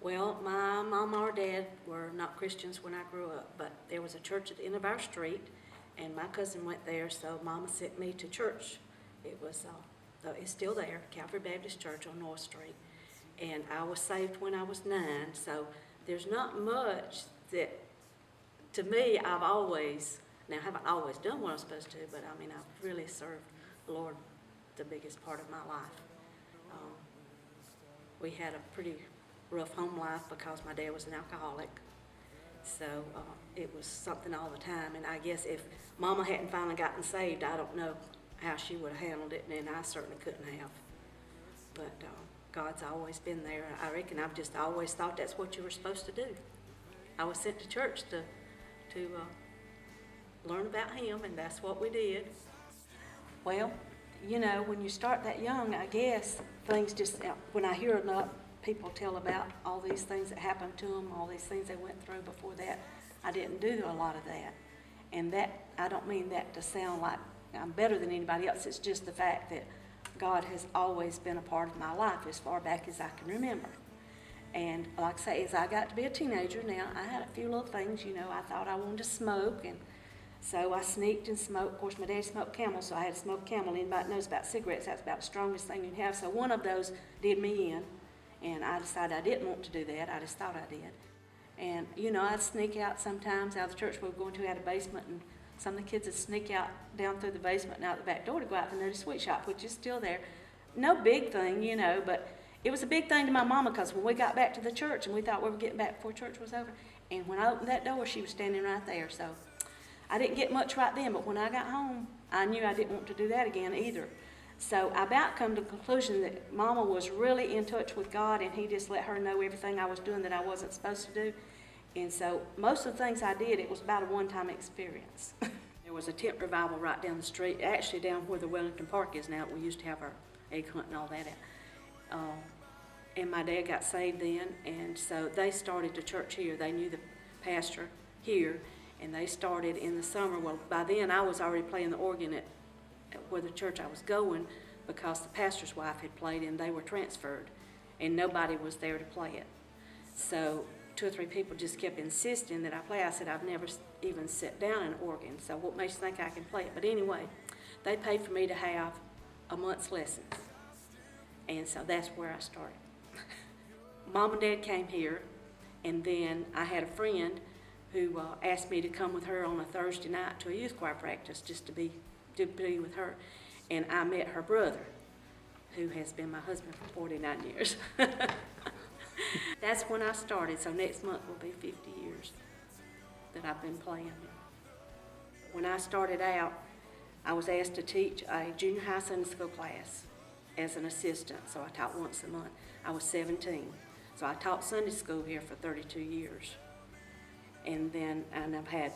Well, my mom or dad were not Christians when I grew up, but there was a church at the end of our street, and my cousin went there, so Mama sent me to church. It's still there, Calvary Baptist Church on North Street, and I was saved when I was 9. So there's not much that, to me, I haven't always done what I'm supposed to, but I mean, I've really served the Lord the biggest part of my life. Um, we had a pretty rough home life because my dad was an alcoholic. So it was something all the time. And I guess if Mama hadn't finally gotten saved, I don't know how she would have handled it, and I certainly couldn't have. But God's always been there. I reckon I've just always thought that's what you were supposed to do. I was sent to church to learn about Him, and that's what we did. Well, you know, when you start that young, I guess things just, when I hear enough people tell about all these things that happened to them, all these things they went through before that, I didn't do a lot of that. And that, I don't mean that to sound like I'm better than anybody else. It's just the fact that God has always been a part of my life as far back as I can remember. And like I say, as I got to be a teenager now, I had a few little things, you know, I thought I wanted to smoke, and so I sneaked and smoked. Of course, my dad smoked Camel, so I had to smoke Camel. Anybody knows about cigarettes, that's about the strongest thing you can have. So one of those did me in, and I decided I didn't want to do that. I just thought I did. And, you know, I'd sneak out sometimes out of the church we were going to, had a basement, and some of the kids would sneak out down through the basement and out the back door to go out to the Nutty Sweet Shop, which is still there. No big thing, you know, but it was a big thing to my mama, because when we got back to the church, and we thought we were getting back before church was over, and when I opened that door, she was standing right there. So I didn't get much right then, but when I got home, I knew I didn't want to do that again either. So I about come to the conclusion that Mama was really in touch with God, and He just let her know everything I was doing that I wasn't supposed to do. And so most of the things I did, it was about a one-time experience. There was a tent revival right down the street, actually down where the Wellington Park is now. We used to have our egg hunt and all that at. And my dad got saved then, and so they started the church here. They knew the pastor here, and they started in the summer. Well, by then I was already playing the organ at where the church I was going, because the pastor's wife had played and they were transferred, and nobody was there to play it. So 2 or 3 people just kept insisting that I play. I said, I've never even sat down an organ, so what makes you think I can play it? But anyway, they paid for me to have a month's lessons, and so that's where I started. Mom and Dad came here, and then I had a friend who asked me to come with her on a Thursday night to a youth choir practice, just to be with her. And I met her brother, who has been my husband for 49 years. That's when I started, so next month will be 50 years that I've been playing. When I started out, I was asked to teach a junior high Sunday school class as an assistant, so I taught once a month. I was 17, so I taught Sunday school here for 32 years. And I've had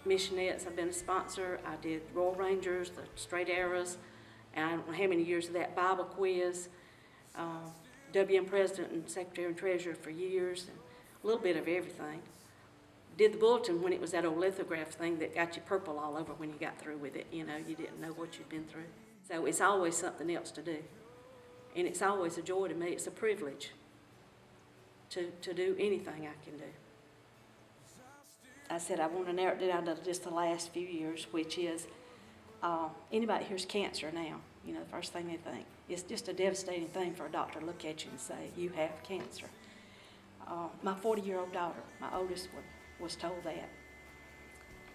missionettes. I've been a sponsor. I did Royal Rangers, the Straight Arrows, and I don't know how many years of that, Bible quiz, WM President and Secretary and Treasurer for years, and a little bit of everything. Did the bulletin when it was that old lithograph thing that got you purple all over when you got through with it. You know, you didn't know what you'd been through. So it's always something else to do. And it's always a joy to me. It's a privilege to do anything I can do. I said I want to narrow it down to just the last few years, which is anybody here's cancer now, you know, the first thing they think. It's just a devastating thing for a doctor to look at you and say, you have cancer. My 40-year-old daughter, my oldest one, was told that.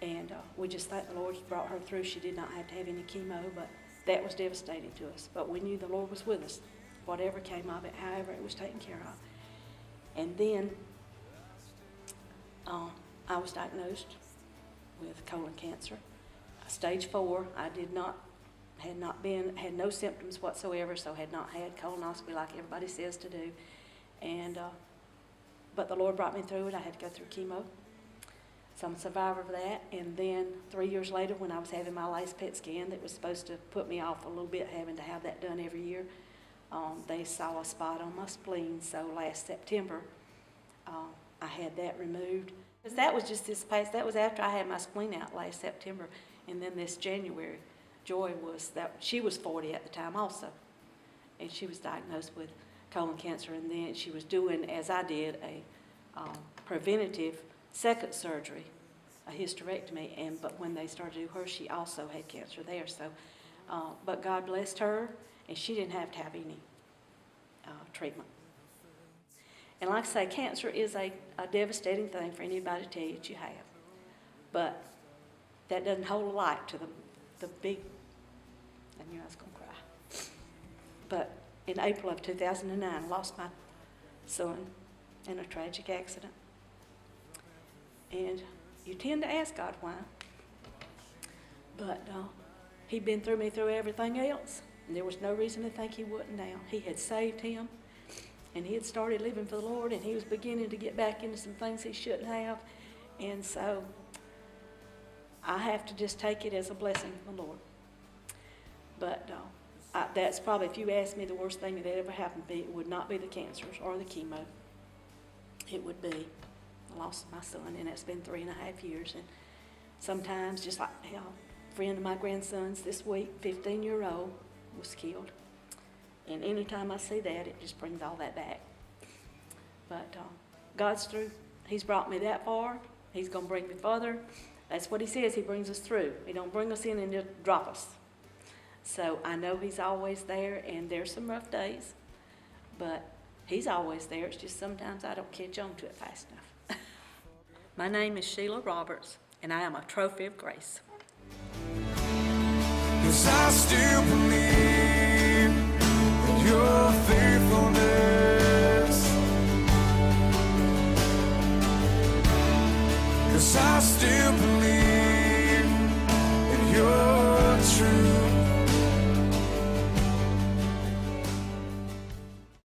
And we just thank the Lord brought her through. She did not have to have any chemo, but that was devastating to us. But we knew the Lord was with us. Whatever came of it, however it was taken care of. And then I was diagnosed with colon cancer, stage 4. I had no symptoms whatsoever, so had not had colonoscopy like everybody says to do. And but the Lord brought me through it. I had to go through chemo, so I'm a survivor of that. And then 3 years later, when I was having my last PET scan that was supposed to put me off a little bit, having to have that done every year, they saw a spot on my spleen. So last September, I had that removed. Because that was just that was after I had my spleen out last September. And then this January, Joy was, she was 40 at the time also. And she was diagnosed with colon cancer, and then she was doing, as I did, a preventative second surgery, a hysterectomy, but when they started to do her, she also had cancer there. So, but God blessed her, and she didn't have to have any treatment. And like I say, cancer is a devastating thing for anybody to tell you that you have. But that doesn't hold a light to the big, I knew I was going to cry. But in April of 2009, I lost my son in a tragic accident. And you tend to ask God why. But he'd been through me through everything else. And there was no reason to think he wouldn't now. He had saved him. And he had started living for the Lord. And he was beginning to get back into some things he shouldn't have. And so I have to just take it as a blessing from the Lord. But that's probably, if you ask me, the worst thing that ever happened to me, it would not be the cancers or the chemo. It would be the loss of my son, and that's been 3.5 years. And sometimes, just like a friend of my grandson's this week, 15-year-old, was killed. And anytime I see that, it just brings all that back. But God's through. He's brought me that far. He's going to bring me further. That's what he says. He brings us through. He don't bring us in and just drop us. So I know he's always there, and there's some rough days, but he's always there. It's just sometimes I don't catch on to it fast enough. My name is Sheila Roberts, and I am a trophy of grace. 'Cause I still believe in your faithfulness. 'Cause I still believe